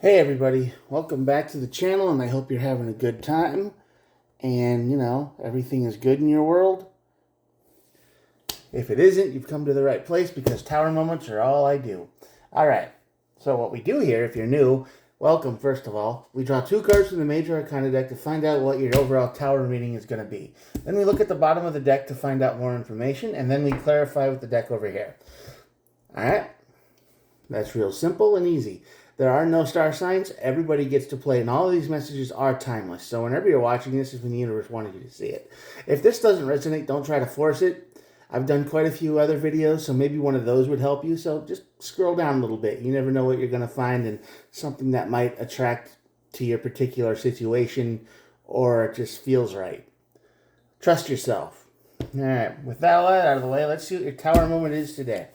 Hey everybody, welcome back to the channel and I hope you're having a good time and everything is good in your world. If it isn't, you've come to the right place because tower moments are all I do. Alright, so what we do here, if you're new, welcome first of all. We draw two cards from the Major Arcana deck to find out what your overall tower reading is going to be. Then we look at the bottom of the deck to find out more information and then we clarify with the deck over here. Alright, that's real simple and easy. There are no star signs. Everybody gets to play, and all of these messages are timeless. So whenever you're watching this, is when the universe wanted you to see it. If this doesn't resonate, don't try to force it. I've done quite a few other videos, so maybe one of those would help you. So just scroll down a little bit. You never know what you're going to find, and something that might attract to your particular situation, or it just feels right. Trust yourself. All right, with that out of the way, let's see what your tower moment is today.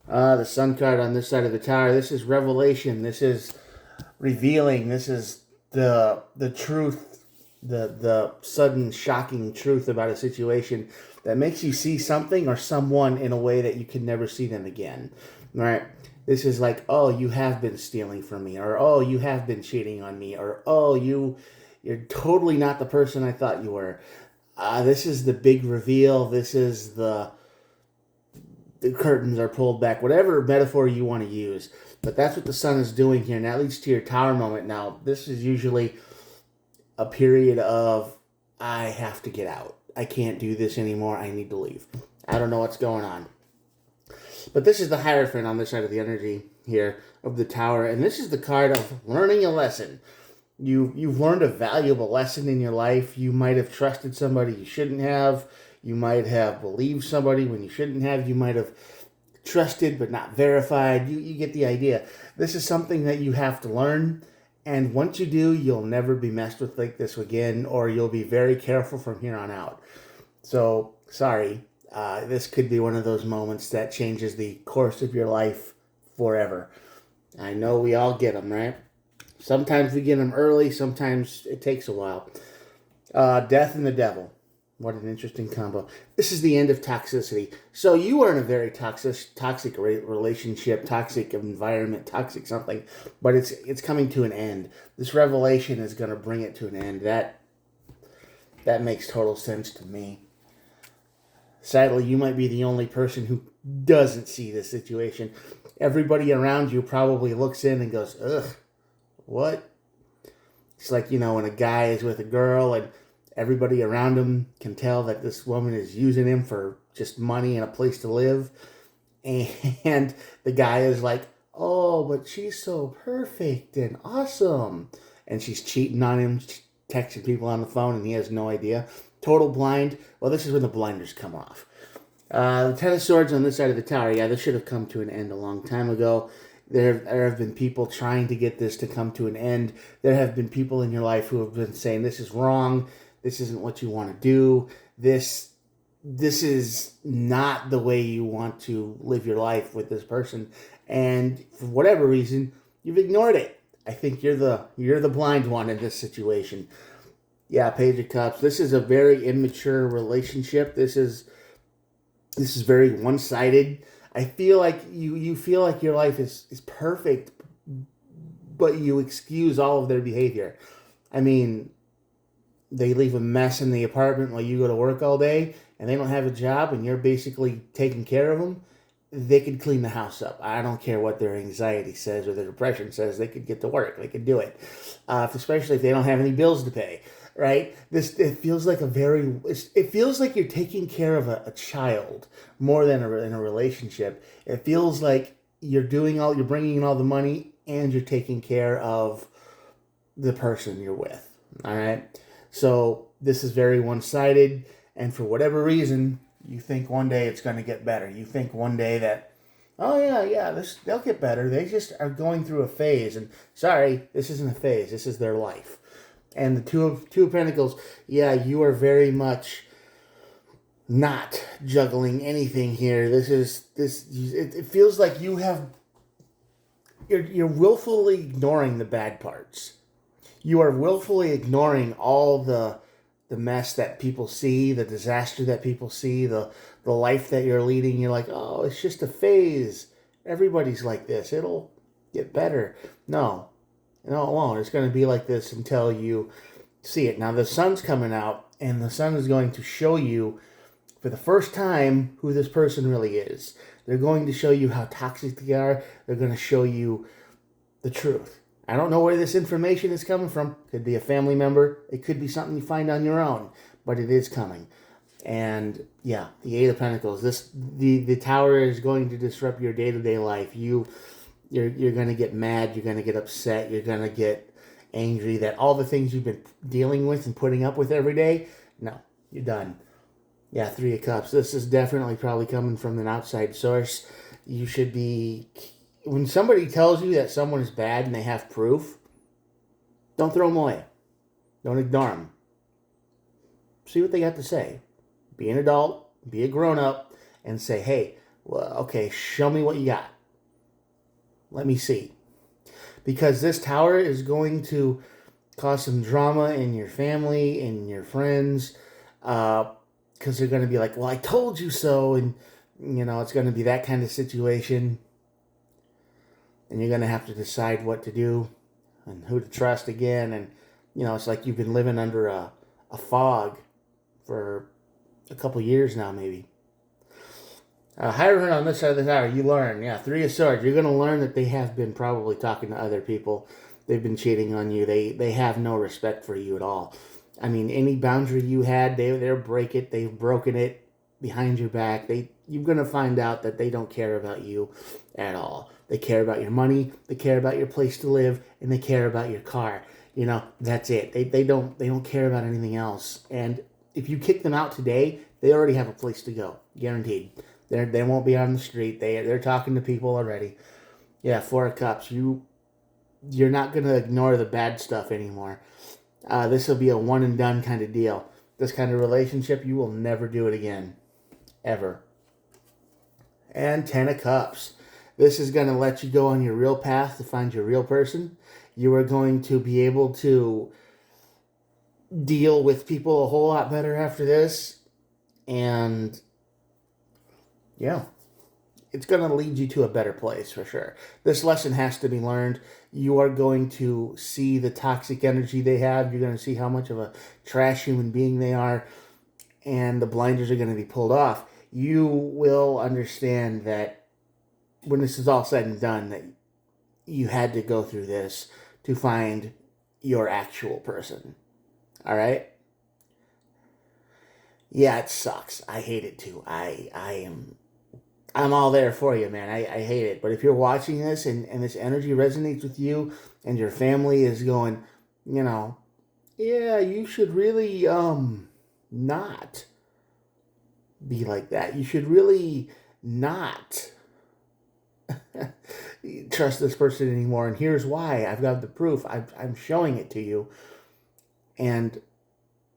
The sun card on this side of the tower. This is revelation. This is revealing. This is the truth, the sudden shocking truth about a situation that makes you see something or someone in a way that you can never see them again. Right? This is like, oh, you have been stealing from me, or oh, you have been cheating on me, or oh, you're totally not the person I thought you were. This is the big reveal. This is the curtains are pulled back, whatever metaphor you want to use. But that's what the sun is doing here, and that leads to your tower moment. Now, this is usually a period of, I have to get out. I can't do this anymore. I need to leave. I don't know what's going on. But this is the Hierophant on this side of the energy here of the tower, and this is the card of learning a lesson. You've learned a valuable lesson in your life. You might have trusted somebody you shouldn't have. You might have believed somebody when you shouldn't have. You might have trusted but not verified. You get the idea. This is something that you have to learn. And once you do, you'll never be messed with like this again, or you'll be very careful from here on out. So, sorry. This could be one of those moments that changes the course of your life forever. I know we all get them, right? Sometimes we get them early. Sometimes it takes a while. Death and the Devil. What an interesting combo. This is the end of toxicity. So you are in a very toxic relationship, toxic environment, toxic something, but it's coming to an end. This revelation is going to bring it to an end. That makes total sense to me. Sadly, you might be the only person who doesn't see this situation. Everybody around you probably looks in and goes, ugh, what? It's like, when a guy is with a girl and everybody around him can tell that this woman is using him for just money and a place to live. And the guy is like, oh, but she's so perfect and awesome. And she's cheating on him, texting people on the phone, and he has no idea. Total blind. Well, this is when the blinders come off. The Ten of Swords on this side of the tower. Yeah, this should have come to an end a long time ago. There have been people trying to get this to come to an end. There have been people in your life who have been saying, this is wrong. This isn't what you want to do. This is not the way you want to live your life with this person. And for whatever reason, you've ignored it. I think you're the blind one in this situation. Yeah, Page of Cups. This is a very immature relationship. This is very one-sided. I feel like you feel like your life is perfect, but you excuse all of their behavior. I mean, they leave a mess in the apartment while you go to work all day, and they don't have a job, and you're basically taking care of them. They could clean the house up. I don't care what their anxiety says or their depression says. They could get to work. They could do it, especially if they don't have any bills to pay. Right? It feels like it feels like you're taking care of a child more than in a relationship. It feels like you're bringing in all the money and you're taking care of the person you're with. All right. So this is very one-sided, and for whatever reason, you think one day it's going to get better. You think one day that, oh yeah, they'll get better. They just are going through a phase, and sorry, this isn't a phase. This is their life. And the two of Pentacles, yeah, you are very much not juggling anything here. It feels like you're willfully ignoring the bad parts. You are willfully ignoring all the mess that people see, the disaster that people see, the life that you're leading. You're like, oh, it's just a phase. Everybody's like this. It'll get better. No. No, it won't. It's going to be like this until you see it. Now, the sun's coming out, and the sun is going to show you for the first time who this person really is. They're going to show you how toxic they are. They're going to show you the truth. I don't know where this information is coming from. Could be a family member. It could be something you find on your own, but it is coming. And yeah, the Eight of Pentacles. The Tower is going to disrupt your day-to-day life. You're going to get mad. You're going to get upset. You're going to get angry that all the things you've been dealing with and putting up with every day. No, you're done. Yeah, Three of Cups. This is definitely probably coming from an outside source. You should be... When somebody tells you that someone is bad and they have proof, don't throw them away. Don't ignore them. See what they got to say. Be an adult, be a grown-up, and say, hey, well, okay, show me what you got. Let me see. Because this Tower is going to cause some drama in your family, in your friends, because they're going to be like, well, I told you so, and, it's going to be that kind of situation, and you're going to have to decide what to do and who to trust again, and, it's like you've been living under a fog for a couple years now, maybe. Hierophant on this side of the tower, you learn. Yeah, Three of Swords. You're going to learn that they have been probably talking to other people. They've been cheating on you. They have no respect for you at all. I mean, any boundary you had, they'll break it. They've broken it behind your back. You're going to find out that they don't care about you at all. They care about your money. They care about your place to live, and they care about your car. That's it. They don't care about anything else. And if you kick them out today, they already have a place to go, guaranteed. They won't be on the street. They're talking to people already. Yeah, Four of Cups. You're not going to ignore the bad stuff anymore. This will be a one and done kind of deal. This kind of relationship, you will never do it again. Ever. And Ten of Cups. This is going to let you go on your real path to find your real person. You are going to be able to deal with people a whole lot better after this. And yeah, it's going to lead you to a better place for sure. This lesson has to be learned. You are going to see the toxic energy they have. You're going to see how much of a trash human being they are. And the blinders are going to be pulled off. You will understand that when this is all said and done, that you had to go through this to find your actual person. All right? Yeah, it sucks. I hate it too. I'm all there for you, man. I hate it. But if you're watching this and this energy resonates with you and your family is going, yeah, you should really not be like that. You should really not trust this person anymore. And here's why. I've got the proof. I'm showing it to you. And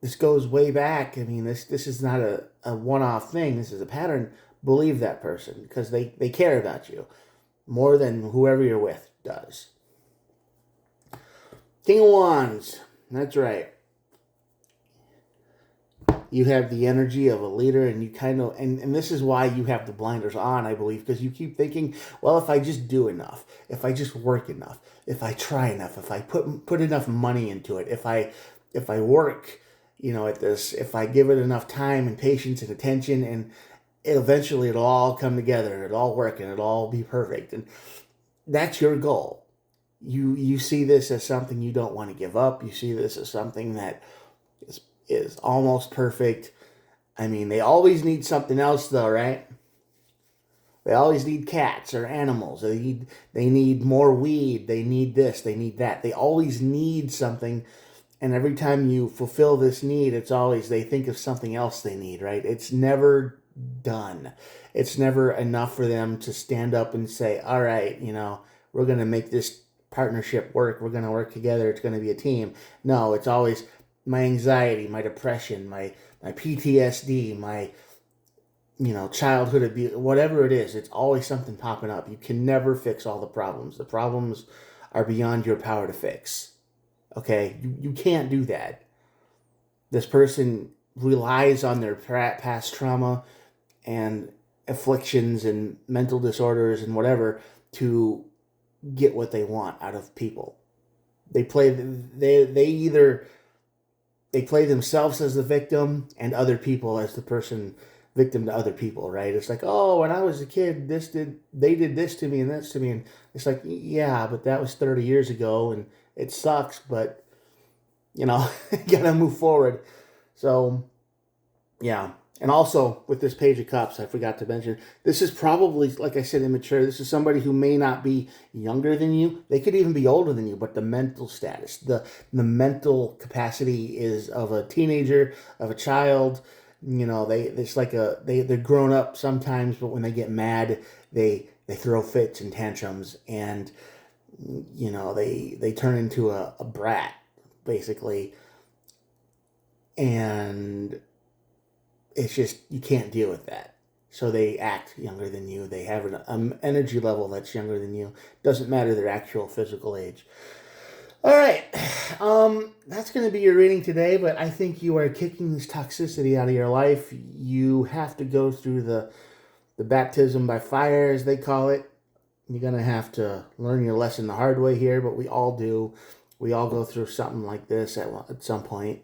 this goes way back. I mean, this is not a one-off thing. This is a pattern. Believe that person because they care about you more than whoever you're with does. King of Wands. That's right. You have the energy of a leader, and you kind of, and this is why you have the blinders on, I believe, because you keep thinking, well, if I just do enough, if I just work enough, if I try enough, if I put enough money into it, if I work, at this, if I give it enough time and patience and attention, and eventually it'll all come together, it'll all work, and it'll all be perfect. And that's your goal. You see this as something you don't want to give up. You see this as something that is almost perfect. I mean, they always need something else though, right? They always need cats or animals. They need more weed. They need this. They need that. They always need something. And every time you fulfill this need, it's always they think of something else they need, right? It's never done. It's never enough for them to stand up and say, all right, we're going to make this partnership work. We're going to work together. It's going to be a team. No, it's always my anxiety, my depression, my PTSD, my childhood abuse, whatever it is, it's always something popping up. You can never fix all the problems. The problems are beyond your power to fix. Okay? You can't do that. This person relies on their past trauma and afflictions and mental disorders and whatever to get what they want out of people. they either they play themselves as the victim and other people as the person victim to other people, right? It's like, oh, when I was a kid, they did this to me and this to me, and it's like, yeah, but that was 30 years ago, and it sucks, but you gotta move forward. So yeah. And also with this Page of Cups, I forgot to mention, this is probably, like I said, immature. This is somebody who may not be younger than you. They could even be older than you, but the mental status, the mental capacity is of a teenager, of a child. It's like they're grown up sometimes, but when they get mad, they throw fits and tantrums, and they turn into a brat, basically. And it's just, you can't deal with that. So they act younger than you. They have an energy level that's younger than you. Doesn't matter their actual physical age. All right. That's going to be your reading today, but I think you are kicking this toxicity out of your life. You have to go through the baptism by fire, as they call it. You're going to have to learn your lesson the hard way here, but we all do. We all go through something like this at some point.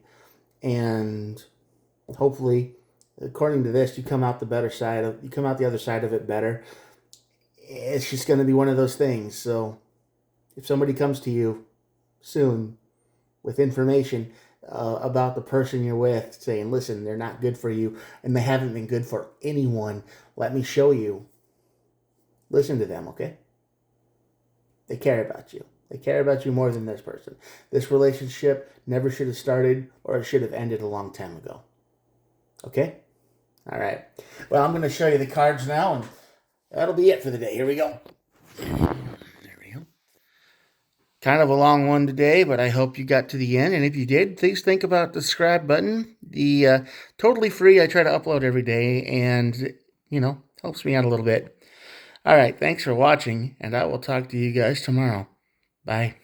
And hopefully, according to this, you come out the other side of it better. It's just going to be one of those things. So if somebody comes to you soon with information about the person you're with, saying, listen, they're not good for you, and they haven't been good for anyone, let me show you. Listen to them, okay? They care about you. They care about you more than this person. This relationship never should have started, or it should have ended a long time ago. Okay? All right. Well, I'm going to show you the cards now, and that'll be it for the day. Here we go. There we go. Kind of a long one today, but I hope you got to the end. And if you did, please think about the subscribe button. The totally free. I try to upload every day, and, helps me out a little bit. All right. Thanks for watching, and I will talk to you guys tomorrow. Bye.